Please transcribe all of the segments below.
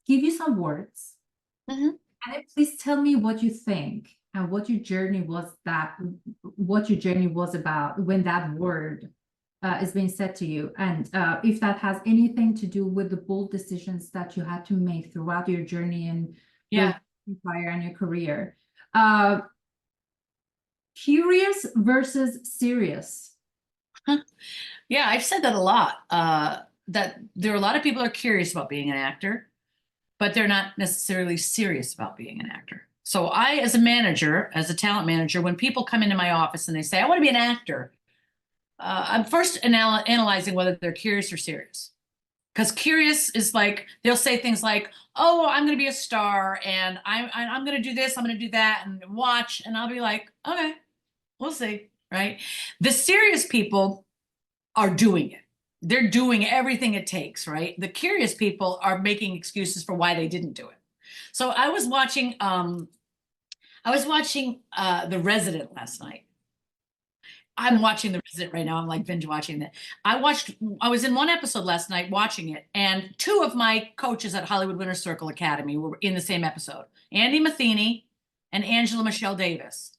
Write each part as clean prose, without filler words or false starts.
give you some words, Mhm. and then please tell me what you think and what your journey was about when that word is being said to you, and if that has anything to do with the bold decisions that you had to make throughout your journey and Yeah. fire and your career. Uh, Curious versus serious. Yeah, I've said that a lot. That there are a lot of people are curious about being an actor, but they're not necessarily serious about being an actor. So I, as a manager, as a talent manager, when people come into my office and they say, I want to be an actor, I'm first analyzing whether they're curious or serious. Because curious is like, they'll say things like, oh, I'm going to be a star and I'm going to do this, I'm going to do that and watch. And I'll be like, okay, we'll see, right? The serious people are doing it. They're doing everything it takes, right? The curious people are making excuses for why they didn't do it. So I was watching The Resident last night. I'm watching The Resident right now. I'm like binge watching that. I was in one episode last night watching it, and two of my coaches at Hollywood Winter Circle Academy were in the same episode, Andy Matheny and Angela Michelle Davis.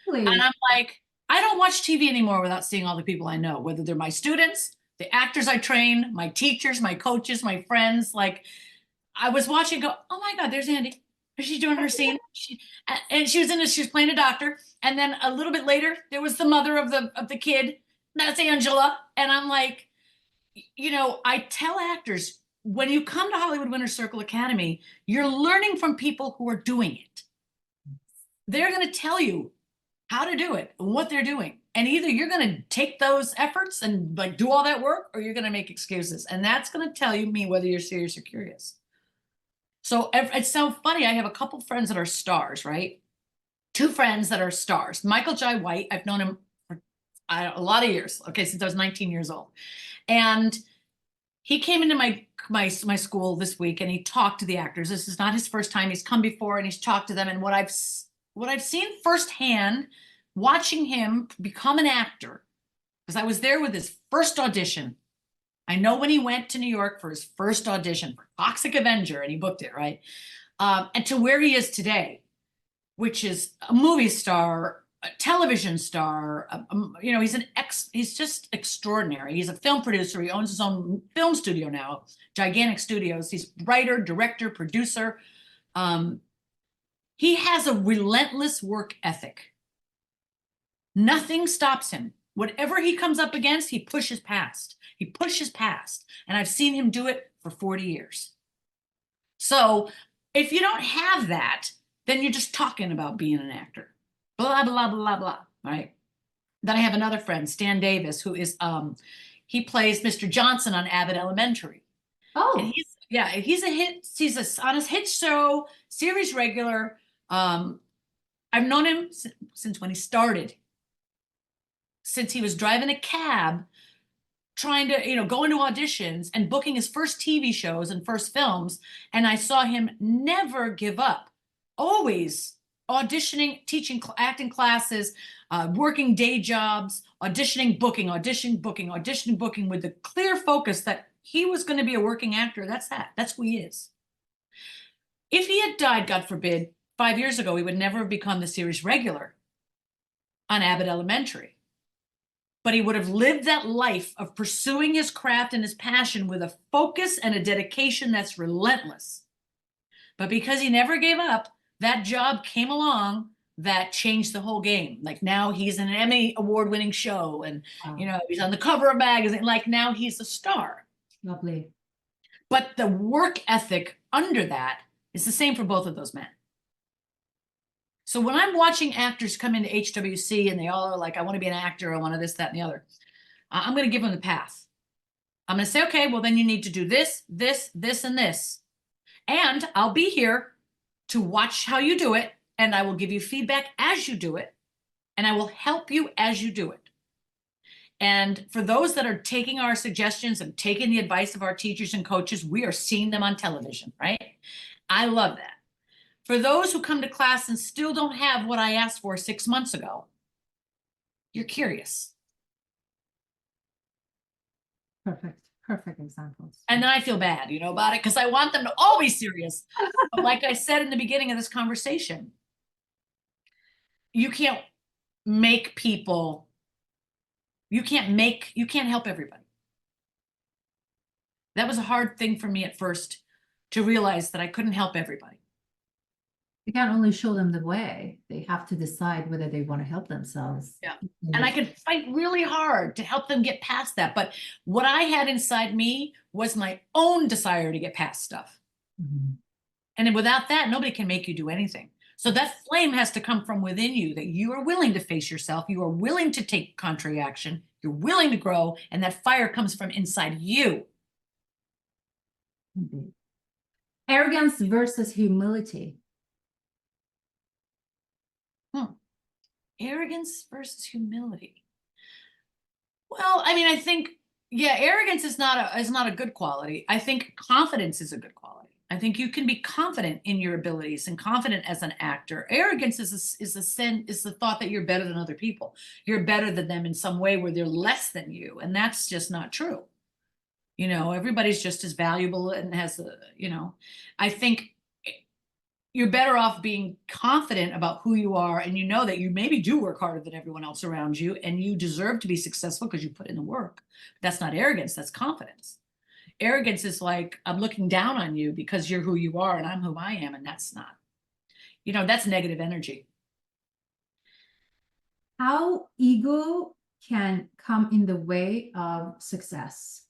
And Really? I'm like, I don't watch TV anymore without seeing all the people I know, whether they're my students, the actors I train, my teachers, my coaches, my friends. Like, I was watching, go, oh my God, there's Andy. She's doing her scene. And she was in this, she was playing a doctor. And then a little bit later, there was the mother of the kid. That's Angela. And I'm like, I tell actors, when you come to Hollywood Winter Circle Academy, you're learning from people who are doing it. They're going to tell you how to do it and what they're doing. And either you're going to take those efforts and like do all that work, or you're going to make excuses. And that's going to tell me whether you're serious or curious. So it's so funny. I have a couple friends that are stars, right? Two friends that are stars. Michael Jai White, I've known him for a lot of years. Okay, since I was 19 years old. And he came into my school this week and he talked to the actors. This is not his first time. He's come before and he's talked to them. And what I've seen firsthand, watching him become an actor, because I was there with his first audition. I know when he went to New York for his first audition for Toxic Avenger, and he booked it, right? And to where he is today, which is a movie star, a television star. He's just extraordinary. He's a film producer. He owns his own film studio now, gigantic studios. He's writer, director, producer. He has a relentless work ethic. Nothing stops him. Whatever he comes up against, he pushes past. He pushes past. And I've seen him do it for 40 years. So if you don't have that, then you're just talking about being an actor. Blah, blah, blah, blah, right? Then I have another friend, Stan Davis, who is, he plays Mr. Johnson on Abbott Elementary. And Oh, he's a hit. On his hit show, series regular. I've known him since when he started. Since he was driving a cab, trying to, go into auditions and booking his first TV shows and first films. And I saw him never give up, always auditioning, teaching acting classes, working day jobs, auditioning, booking, audition, booking, audition, booking, with the clear focus that he was going to be a working actor. That's who he is. If he had died, God forbid, 5 years ago, he would never have become the series regular on Abbott Elementary. But he would have lived that life of pursuing his craft and his passion with a focus and a dedication that's relentless. But because he never gave up, that job came along that changed the whole game. Like, now he's in an Emmy award-winning show, and wow. he's on the cover of magazine. Like, now he's a star. Lovely. But the work ethic under that is the same for both of those men. So when I'm watching actors come into HWC and they all are like, I want to be an actor, I want to this, that, and the other, I'm going to give them the path. I'm going to say, okay, well, then you need to do this, this, this, and this. And I'll be here to watch how you do it. And I will give you feedback as you do it. And I will help you as you do it. And for those that are taking our suggestions and taking the advice of our teachers and coaches, we are seeing them on television, right? I love that. For those who come to class and still don't have what I asked for 6 months ago, you're curious. Perfect. perfect examples. And then I feel bad, you know, about it because I want them to all be serious. But like I said in the beginning of this conversation, you can't make people, you can't help everybody. That was a hard thing for me at first to realize that I couldn't help everybody. You can't only show them the way. They have to decide whether they want to help themselves. Yeah. And I could fight really hard to help them get past that. But what I had inside me was my own desire to get past stuff. Mhm. And then without that, nobody can make you do anything. So that flame has to come from within you, that you are willing to face yourself. You are willing to take contrary action. You're willing to grow. And that fire comes from inside you. Indeed. Arrogance versus humility. Arrogance versus humility. Well, I mean, I think, yeah, arrogance is not a good quality. I think confidence is a good quality. I think you can be confident in your abilities and confident as an actor. Arrogance is the thought that you're better than other people. You're better than them in some way where they're less than you, and that's just not true. You know, everybody's just as valuable and has a, you know, I think you're better off being confident about who you are, and you know that you maybe do work harder than everyone else around you, and you deserve to be successful because you put in the work. That's not arrogance, that's confidence. Arrogance is like, I'm looking down on you because you're who you are and I'm who I am, and that's not, you know, that's negative energy. How ego can come in the way of success?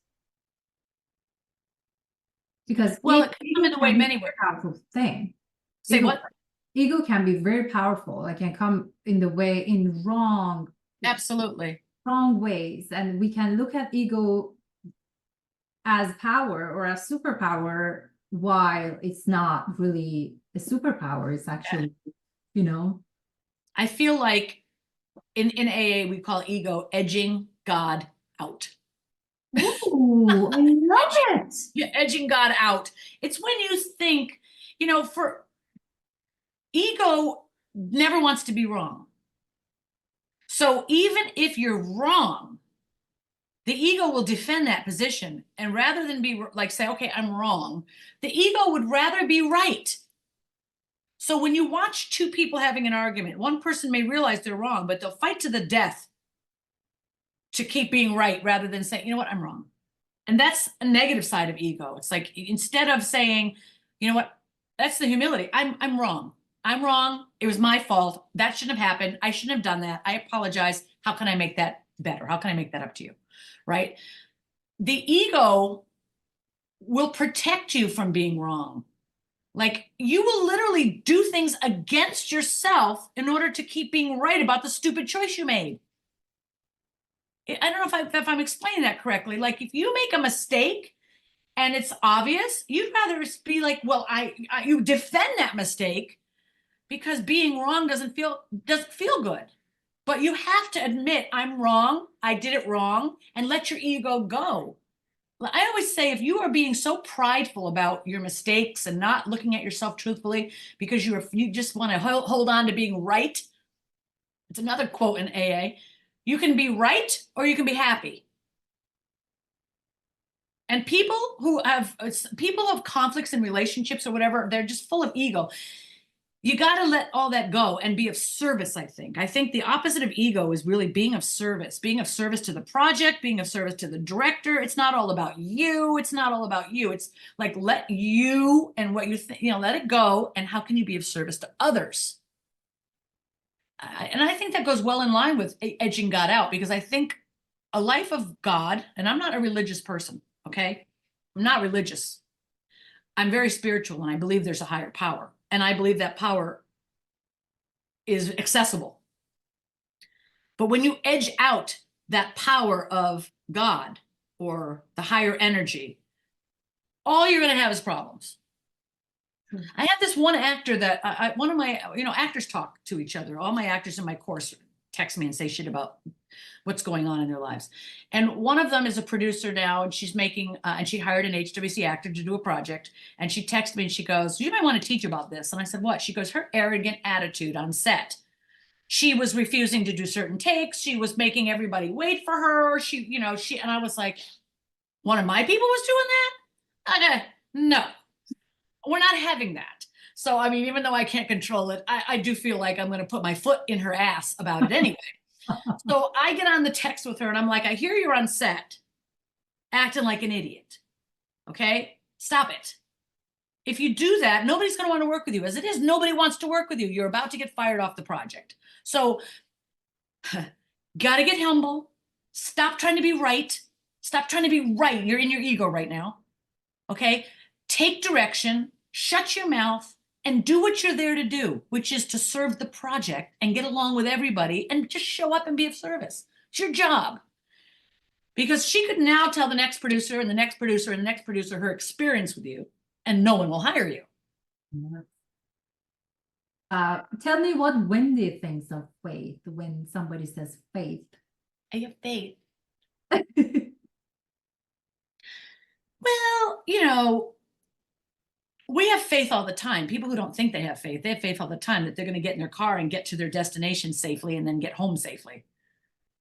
Because Well, it can come in the way many ways. Powerful thing. Say ego, what? Ego can be very powerful. It can come in the way in Absolutely. wrong ways, and we can look at ego as power or as superpower, while it's not really a superpower. It's actually, you know. I feel like in AA we call ego edging God out. Ooh, I love it. Yeah, edging God out. It's when you think, you know, for ego never wants to be wrong. So even if you're wrong, the ego will defend that position. And rather than be like, say, okay, I'm wrong, the ego would rather be right. So when you watch two people having an argument, one person may realize they're wrong, but they'll fight to the death to keep being right rather than saying, you know what, I'm wrong. And that's a negative side of ego. It's like, instead of saying, you know what, that's the humility. I'm wrong. I'm wrong. It was my fault. That shouldn't have happened. I shouldn't have done that. I apologize. How can I make that better? How can I make that up to you? Right? The ego will protect you from being wrong. Like, you will literally do things against yourself in order to keep being right about the stupid choice you made. I don't know if I'm explaining that correctly. Like, if you make a mistake and it's obvious, you'd rather be like, well, you defend that mistake because being wrong doesn't feel good. But you have to admit, I'm wrong, I did it wrong, and let your ego go. I always say, if you are being so prideful about your mistakes and not looking at yourself truthfully because you just want to hold on to being right, it's another quote in AA, you can be right or you can be happy. And people who have conflicts in relationships or whatever, they're just full of ego. You got to let all that go and be of service, I think. I think the opposite of ego is really being of service to the project, being of service to the director. It's not all about you. It's not all about you. It's like, let you and what you think, you know, let it go. And how can you be of service to others? And I think that goes well in line with edging God out, because I think a life of God, and I'm not a religious person, okay? I'm not religious. I'm very spiritual, and I believe there's a higher power. And I believe that power is accessible. But when you edge out that power of God or the higher energy, all you're going to have is problems. I had this one actor that one of my, you know, actors talk to each other. All my actors in my course text me and say shit about what's going on in their lives. And one of them is a producer now, and she's making, and she hired an HWC actor to do a project. And she texted me and she goes, you might want to teach about this. And I said, what? She goes, her arrogant attitude on set. She was refusing to do certain takes. She was making everybody wait for her. And I was like, one of my people was doing that, okay, no, we're not having that. So, I mean, even though I can't control it, I do feel like I'm going to put my foot in her ass about it anyway. So I get on the text with her and I'm like, I hear you're on set acting like an idiot. Okay, stop it. If you do that, nobody's going to want to work with you. As it is, nobody wants to work with you. You're about to get fired off the project. So, got to get humble. Stop trying to be right. Stop trying to be right. You're in your ego right now. Okay, take direction, shut your mouth, and do what you're there to do, which is to serve the project and get along with everybody and just show up and be of service. It's your job. Because she could now tell the next producer and the next producer and the next producer her experience with you, and no one will hire you. Tell me what Wendy thinks of faith when somebody says faith. I have faith. Well, we have faith all the time. People who don't think they have faith all the time that they're going to get in their car and get to their destination safely and then get home safely.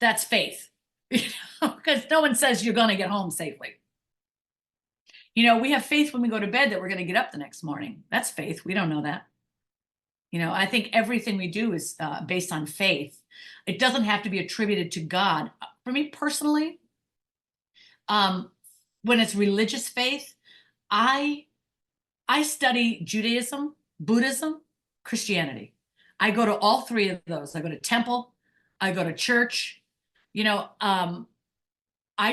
That's faith. Because no one says you're going to get home safely. We have faith when we go to bed that we're going to get up the next morning. That's faith. We don't know that. I think everything we do is based on faith. It doesn't have to be attributed to God. For me personally, when it's religious faith, I study Judaism, Buddhism, Christianity. I go to all three of those. I go to temple, I go to church. I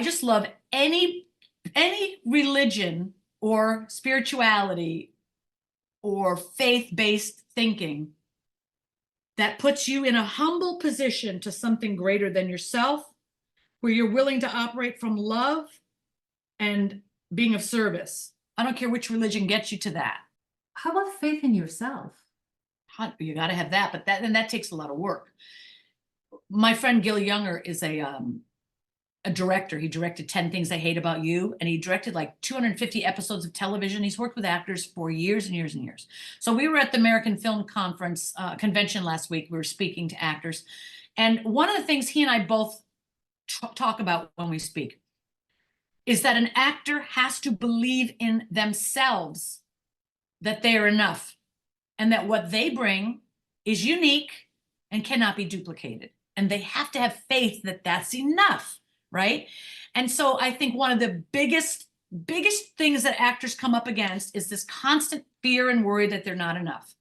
just love any religion or spirituality or faith-based thinking that puts you in a humble position to something greater than yourself, where you're willing to operate from love and being of service. I don't care which religion gets you to that. How about faith in yourself? You got to have that, but that takes a lot of work. My friend Gil Younger is a director. He directed 10 Things I Hate About You, and he directed like 250 episodes of television. He's worked with actors for years and years and years. So we were at the American Film Conference convention last week. We were speaking to actors. And one of the things he and I both talk about when we speak is that an actor has to believe in themselves, that they are enough, and that what they bring is unique and cannot be duplicated. And they have to have faith that that's enough. Right? And so I think one of the biggest things that actors come up against is this constant fear and worry that they're not enough.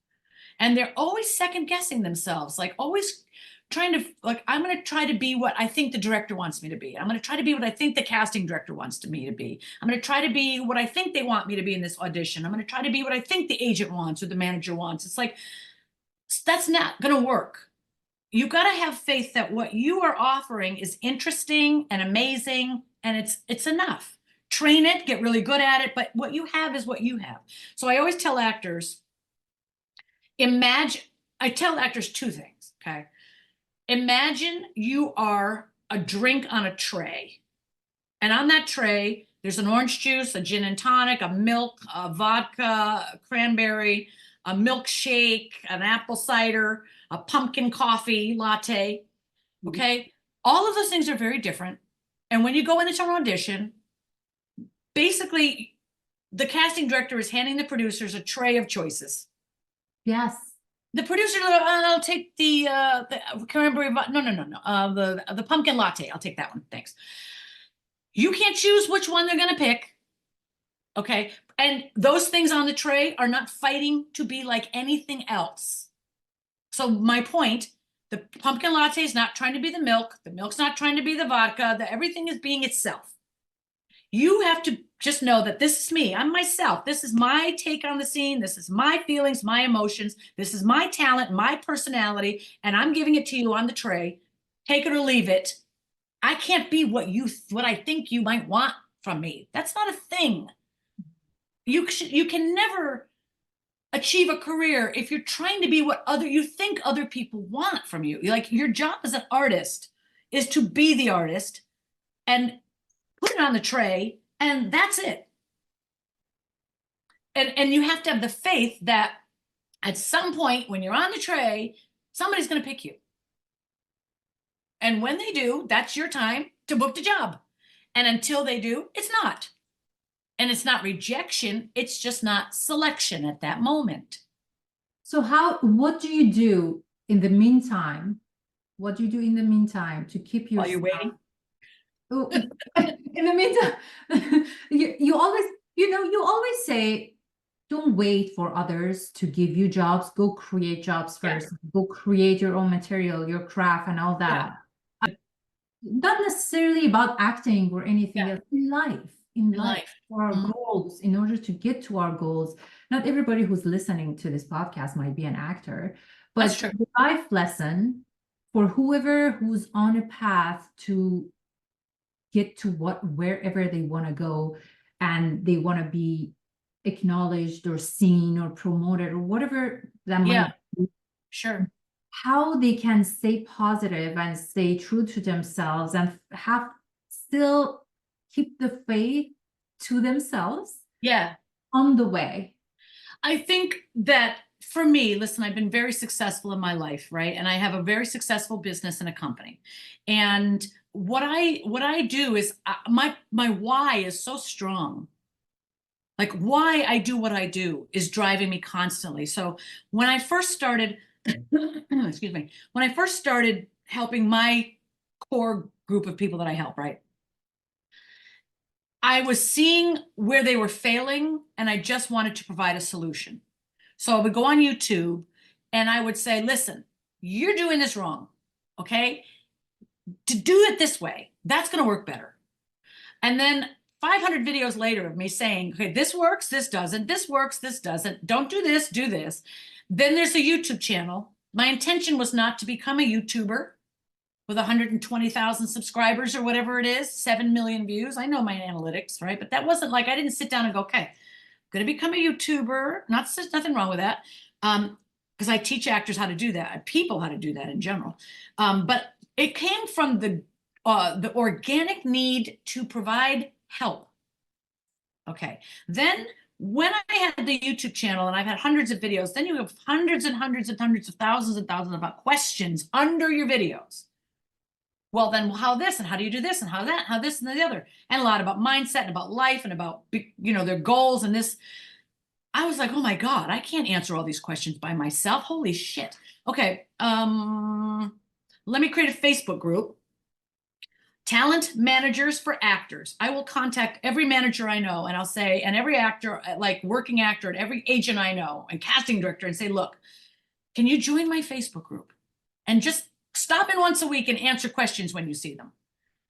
And they're always second guessing themselves, like always trying to, like, I'm going to try to be what I think the director wants me to be. I'm going to try to be what I think the casting director wants me to be. I'm going to try to be what I think they want me to be in this audition. I'm going to try to be what I think the agent wants or the manager wants. It's like, that's not going to work. You've got to have faith that what you are offering is interesting and amazing, and it's enough. Train it, get really good at it, but what you have is what you have. So I always tell actors, I tell actors two things, okay? Imagine you are a drink on a tray, and on that tray, there's an orange juice, a gin and tonic, a milk, a vodka, a cranberry, a milkshake, an apple cider, a pumpkin coffee latte, okay? All of those things are very different. And when you go into an audition, basically, the casting director is handing the producers a tray of choices. Yes. The producer, I'll take the cranberry, the pumpkin latte. I'll take that one, thanks. You can't choose which one they're gonna pick, okay? And those things on the tray are not fighting to be like anything else. So my point, the pumpkin latte is not trying to be the milk's not trying to be the vodka, everything is being itself. You have to just know that this is me, I'm myself. This is my take on the scene. This is my feelings, my emotions. This is my talent, my personality, and I'm giving it to you on the tray. Take it or leave it. I can't be what I think you might want from me. That's not a thing. You can never achieve a career if you're trying to be what you think other people want from you. Like, your job as an artist is to be the artist and put it on the tray, and that's it. And you have to have the faith that at some point when you're on the tray, somebody's going to pick you. And when they do, that's your time to book the job. And until they do, it's not. And it's not rejection, it's just not selection at that moment. So what do you do in the meantime? What do you do in the meantime to keep While you're yourself? waiting. Oh, in the meantime, you always, you always say, don't wait for others to give you jobs. Go create jobs Yeah. first. Go create your own material, your craft, and all Yeah. that. Not necessarily about acting or anything Yeah. else in life. In life, for our goals, in order to get to our goals. Not everybody who's listening to this podcast might be an actor, That's but true. the life lesson for whoever who's on a path to get to wherever they want to go, and they want to be acknowledged or seen or promoted or whatever that might Yeah, be, sure. how they can stay positive and stay true to themselves and have still keep the faith to themselves Yeah. on the way. I think that for me, listen, I've been very successful in my life, right? And I have a very successful business and a company. And what I do is my why is so strong. Like why I do what I do is driving me constantly. So when I first started, excuse me, when I first started helping my core group of people that I help, right? I was seeing where they were failing and I just wanted to provide a solution. So I would go on YouTube and I would say, listen, you're doing this wrong. Okay. To do it this way, that's going to work better. And then 500 videos later of me saying, okay, this works, this doesn't, this works, this doesn't, don't do this, do this. Then there's a YouTube channel. My intention was not to become a YouTuber with 120,000 subscribers or whatever it is, 7 million views. I know my analytics, right? But that wasn't like, I didn't sit down and go, okay, I'm going to become a YouTuber. Nothing wrong with that. Because I teach actors how to do that, people how to do that in general. But it came from the organic need to provide help. Okay. Then when I had the YouTube channel and I've had hundreds of videos, then you have hundreds and hundreds and hundreds of thousands and thousands of questions under your videos. Well, then how this and how do you do this and how that, how this and the other, and a lot about mindset and about life and about, their goals and this. I was like, oh my God, I can't answer all these questions by myself. Holy shit. Okay. Let me create a Facebook group. Talent managers for actors. I will contact every manager I know and I'll say, and every actor, like working actor and every agent I know and casting director, and say, look, can you join my Facebook group? And just stop in once a week and answer questions when you see them.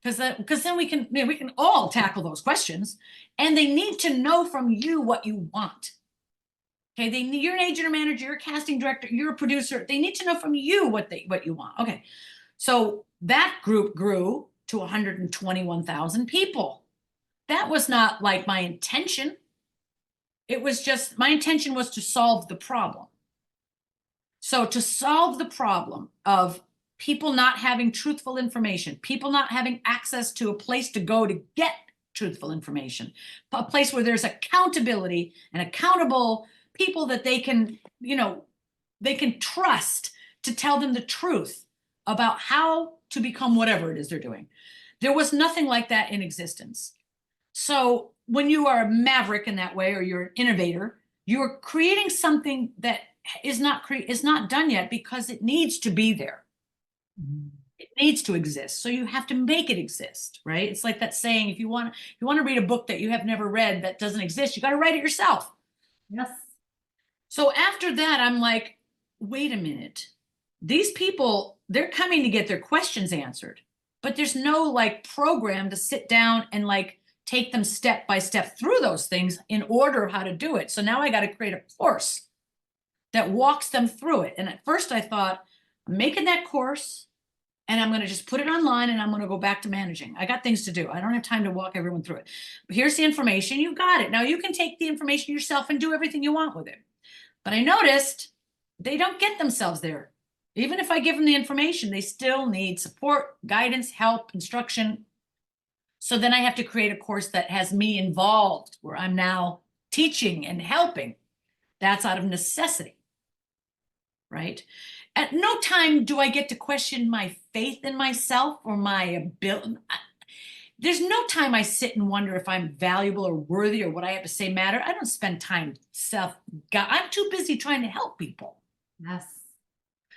Because then we can all tackle those questions, and they need to know from you what you want. Okay, you're an agent or manager, you're a casting director, you're a producer. They need to know from you what you want. Okay, so that group grew to 121,000 people. That was not like my intention. It was just my intention was to solve the problem. So to solve the problem of people not having truthful information, people not having access to a place to go to get truthful information, a place where there's accountability and accountable people that they can, they can trust to tell them the truth about how to become whatever it is they're doing. There was nothing like that in existence. So when you are a maverick in that way, or you're an innovator, you're creating something that is not done yet because it needs to be there. It needs to exist. So you have to make it exist, right? It's like that saying, if you want to read a book that you have never read that doesn't exist, you got to write it yourself. Yes. So after that, I'm like, wait a minute. These people, they're coming to get their questions answered, but there's no like program to sit down and like take them step by step through those things in order of how to do it. So now I got to create a course that walks them through it. And at first I thought, I'm making that course and I'm going to just put it online and I'm going to go back to managing. I got things to do. I don't have time to walk everyone through it. But here's the information. You got it. Now you can take the information yourself and do everything you want with it. But I noticed they don't get themselves there. Even if I give them the information, they still need support, guidance, help, instruction. So then I have to create a course that has me involved, where I'm now teaching and helping. That's out of necessity, right? At no time do I get to question my faith in myself or my ability. there's no time I sit and wonder if I'm valuable or worthy or what I have to say matter. I don't spend time I'm too busy trying to help people. Yes.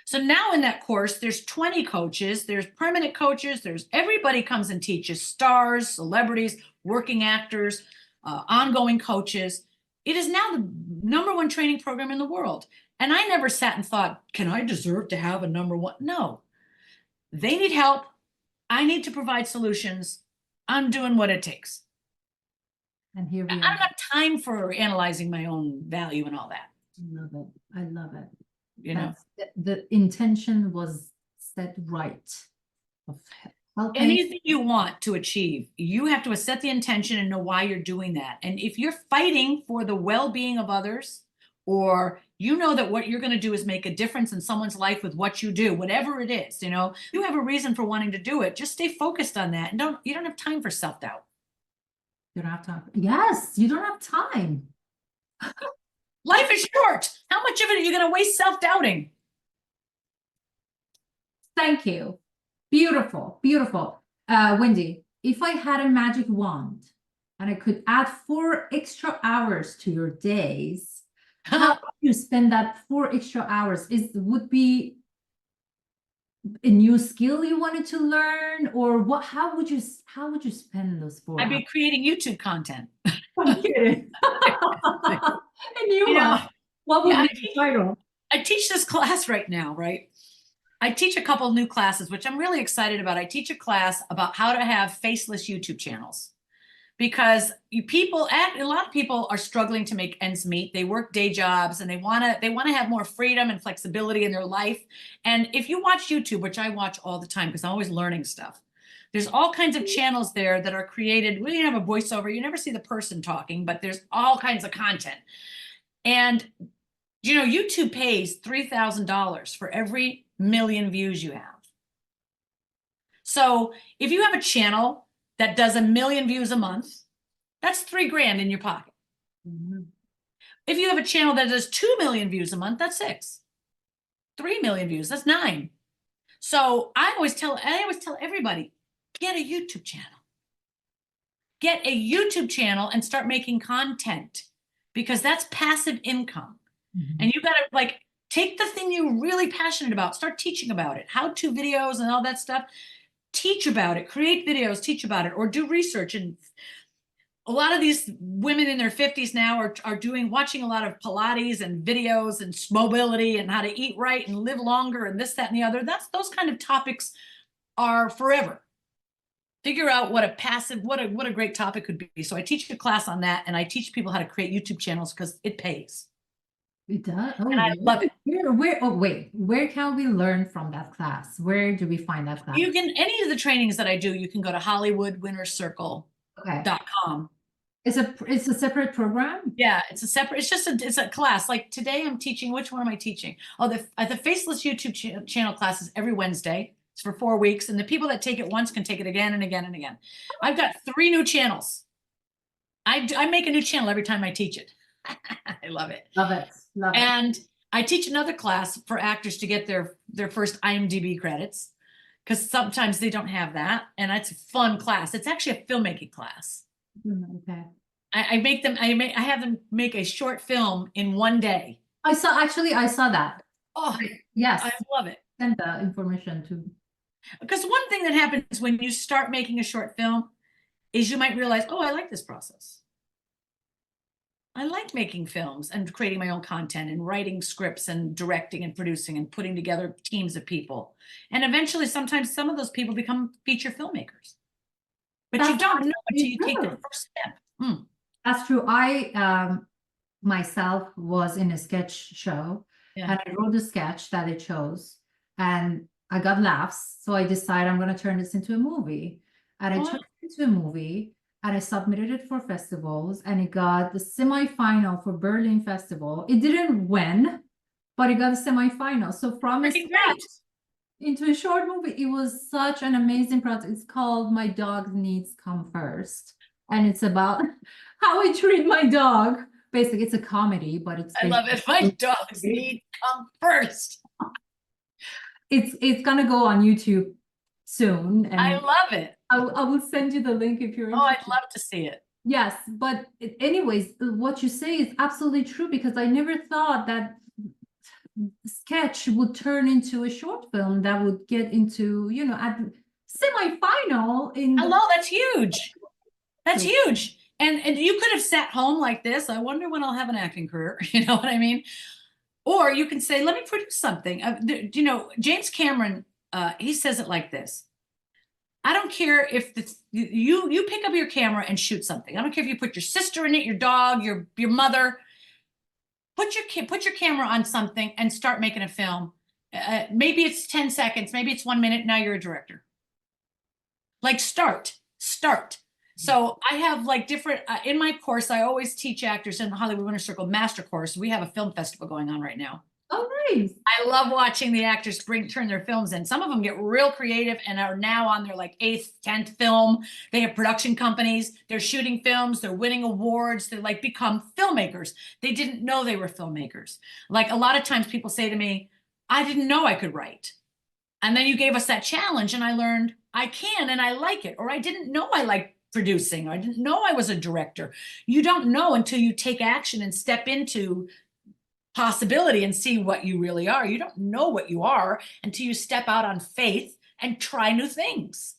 So now in that course, there's 20 coaches, there's permanent coaches, there's everybody comes and teaches, stars, celebrities, working actors, ongoing coaches. It is now the #1 training program in the world. And I never sat and thought, can I deserve to have a #1? No, they need help. I need to provide solutions. I'm doing what it takes. And here I we don't are. have time for analyzing my own value and all that. I love it. I love it. You know, the intention was set right of helping. anything you want to achieve, you have to set the intention and know why you're doing that. And if you're fighting for the well-being of others, or you know that what you're going to do is make a difference in someone's life with what you do, whatever it is, you know, you have a reason for wanting to do it. Just stay focused on that, and you don't have time for self-doubt. You don't have time. Yes, you don't have time. Life is short. How much of it are you going to waste self-doubting? Thank you. Beautiful, beautiful. Wendy, if I had a magic wand and I could add 4 extra hours to your days, how would you spend that 4 extra hours? Would be a new skill you wanted to learn, or what? How would you spend those 4 I'd hours? be creating YouTube content. I'm kidding. A new You know, one. What would yeah, be the title? I teach this class right now, right? I teach a couple new classes, which I'm really excited about. I teach a class about how to have faceless YouTube channels, because a lot of people are struggling to make ends meet. They work day jobs and they want to have more freedom and flexibility in their life. And if you watch YouTube, which I watch all the time because I'm always learning stuff, there's all kinds of channels there that are created. We have a voiceover. You never see the person talking, but there's all kinds of content. And you know, YouTube pays $3,000 for every million views you have. So if you have a channel that does 1 million views a month, that's $3,000 in your pocket. Mm-hmm. If you have a channel that does 2 million views a month, that's 6. 3 million views, that's 9. So I always tell everybody, get a YouTube channel. Get a YouTube channel and start making content, because that's passive income. Mm-hmm. And you got to like take the thing you're really passionate about, start teaching about it, how-to videos and all that stuff. Teach about it, create videos, teach about it, or do research. And a lot of these women in their 50s now are watching a lot of Pilates and videos and mobility and how to eat right and live longer and this, that, and the other. Those kind of topics are forever. Figure out what a great topic could be. So I teach a class on that, and I teach people how to create YouTube channels because it pays. It does. Oh, and I love it. Where can we learn from that class? Where do we find that class? You can, any of the trainings that I do, you can go to HollywoodWinnerCircle.com. It's a separate program? Yeah, it's a class. Like today I'm teaching, which one am I teaching? Oh, the Faceless YouTube channel class is every Wednesday. It's for 4 weeks. And the people that take it once can take it again and again and again. I've got 3 new channels. I make a new channel every time I teach it. I love it. Love it. Love it. And I teach another class for actors to get their first IMDb credits, because sometimes they don't have that. And it's a fun class. It's actually a filmmaking class. Okay. I have them make a short film in 1 day. I saw that. Oh, yes. I love it. Send the information to. Because one thing that happens when you start making a short film is you might realize, oh, I like this process. I like making films and creating my own content and writing scripts and directing and producing and putting together teams of people. And eventually, sometimes some of those people become feature filmmakers. But you don't know until you take the first step. That's true. I myself was in a sketch show, and I wrote a sketch that I chose, and I got laughs. So I decided I'm going to turn this into a movie. And I turned it into a movie, and I submitted it for festivals, and it got the semifinal for Berlin Festival. It didn't win, but it got a semifinal. So from a sketch into a short movie, it was such an amazing project. It's called My Dog Needs Come First. And it's about how I treat my dog. Basically, it's a comedy, but it's. I love it. My dogs need come first. It's gonna go on YouTube soon. And I love it. I will send you the link if you're Oh, I'd interested. love to see it. Yes, but anyways, what you say is absolutely true because I never thought that sketch would turn into a short film that would get into, you know, at semi-final in the. Hello, that's huge. That's So, huge. And you could have sat home like this. I wonder when I'll have an acting career. You know what I mean? Or you can say, let me produce something. You know, James Cameron, he says it like this. I don't care if you pick up your camera and shoot something. I don't care if you put your sister in it, your dog, your mother. Put your camera on something and start making a film. Maybe it's 10 seconds, maybe it's 1 minute. Now you're a director. Like start. So I have like different in my course. I always teach actors in the Hollywood Winter Circle Master Course. We have a film festival going on right now. oh, nice. I love watching the actors turn their films in. Some of them get real creative and are now on their like 8th, 10th film. They have production companies. They're shooting films. They're winning awards. They like become filmmakers. They didn't know they were filmmakers. Like a lot of times people say to me, I didn't know I could write. And then you gave us that challenge and I learned I can and I like it. Or I didn't know I liked producing. Or I didn't know I was a director. You don't know until you take action and step into possibility and see what you really are. You don't know what you are until you step out on faith and try new things.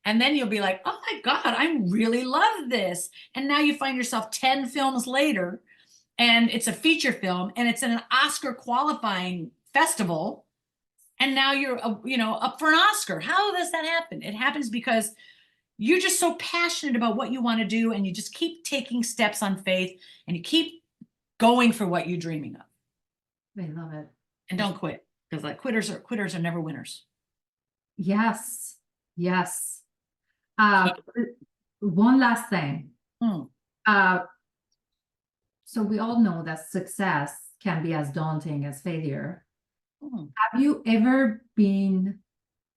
And then you'll be like, oh my God, I really love this. And now you find yourself 10 films later and it's a feature film and it's in an Oscar qualifying festival. And now you're, you know, up for an Oscar. How does that happen? It happens because you're just so passionate about what you want to do and you just keep taking steps on faith and you keep going for what you're dreaming of. I love it. And don't quit because like quitters are never winners. Yes. Yes. One last thing. Hmm. So we all know that success can be as daunting as failure. Hmm. Have you ever been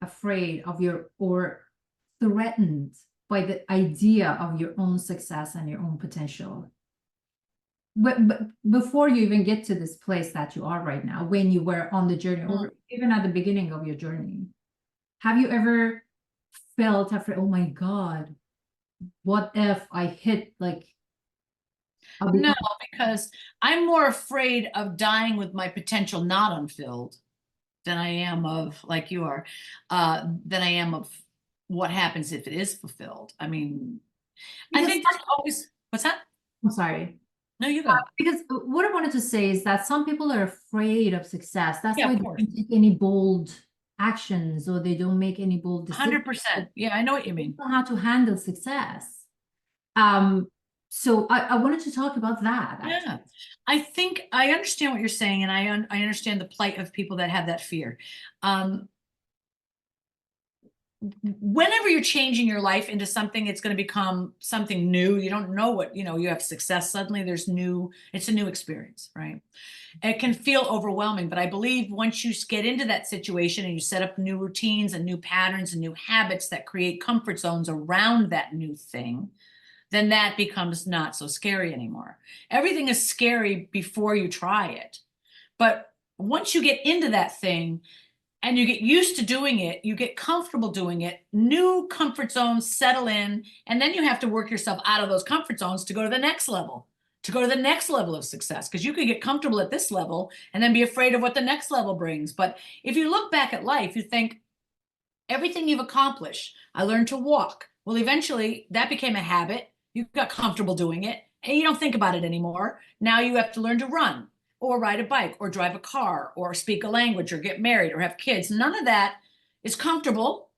afraid of or threatened by the idea of your own success and your own potential? But before you even get to this place that you are right now, when you were on the journey, or even at the beginning of your journey, have you ever felt afraid, oh my God, what if I hit like No, because I'm more afraid of dying with my potential not unfilled than I am of, like you are, than I am of what happens if it is fulfilled. I mean, I think there's always, what's that? I'm sorry. No, you go. Because what I wanted to say is that some people are afraid of success. That's Yeah, why of they course. don't take any bold actions or they don't make any bold decisions. 100%. Yeah, I know what you They mean. don't know how to handle success. So I wanted to talk about that. Yeah, Actually. I think I understand what you're saying, and I understand the plight of people that have that fear. Whenever you're changing your life into something, it's going to become something new. You don't know what, you know, you have success. Suddenly there's new, it's a new experience, right? It can feel overwhelming, but I believe once you get into that situation and you set up new routines and new patterns and new habits that create comfort zones around that new thing, then that becomes not so scary anymore. Everything is scary before you try it. But once you get into that thing, and you get used to doing it, you get comfortable doing it, new comfort zones settle in, and then you have to work yourself out of those comfort zones to go to the next level, of success. Because you could get comfortable at this level and then be afraid of what the next level brings. But if you look back at life, you think, everything you've accomplished, I learned to walk. Well, eventually that became a habit. You got comfortable doing it, and you don't think about it anymore. Now you have to learn to run, or ride a bike, or drive a car, or speak a language, or get married, or have kids. None of that is comfortable.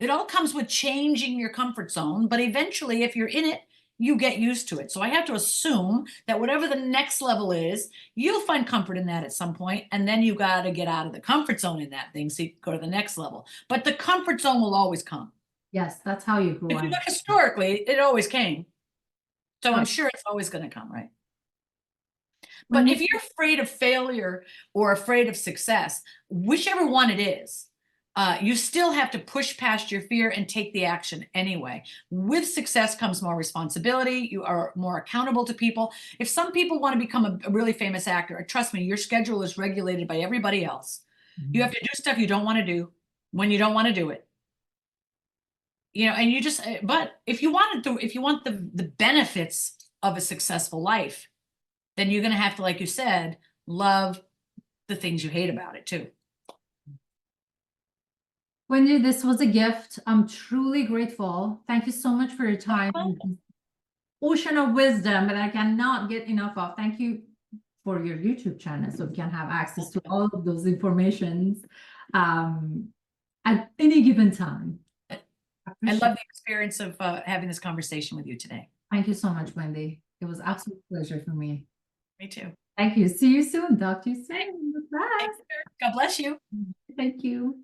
It all comes with changing your comfort zone, but eventually, if you're in it, you get used to it. So I have to assume that whatever the next level is, you'll find comfort in that at some point, and then you got to get out of the comfort zone in that thing so you can go to the next level. But the comfort zone will always come. Yes, that's how you If grow you up. look historically, it always came. So I'm Right. sure it's always going to come, right? When But you if you're afraid of failure or afraid of success, whichever one it is, you still have to push past your fear and take the action anyway. With success comes more responsibility. You are more accountable to people. If some people want to become a really famous actor, trust me, your schedule is regulated by everybody else. You have to do stuff you don't want to do when you don't want to do it. you know, and you just, but if you want the benefits of a successful life, then you're going to have to, like you said, love the things you hate about it too. Wendy, this was a gift. I'm truly grateful. Thank you so much for your time. welcome. Ocean of wisdom that I cannot get enough of. Thank you for your YouTube channel, so we can have access to all of those informations at any given time. I love the experience of having this conversation with you today. Thank you so much, Wendy. It was absolute pleasure for me. Me too. Thank you. See you soon. Talk to you soon. Bye. God bless you. Thank you.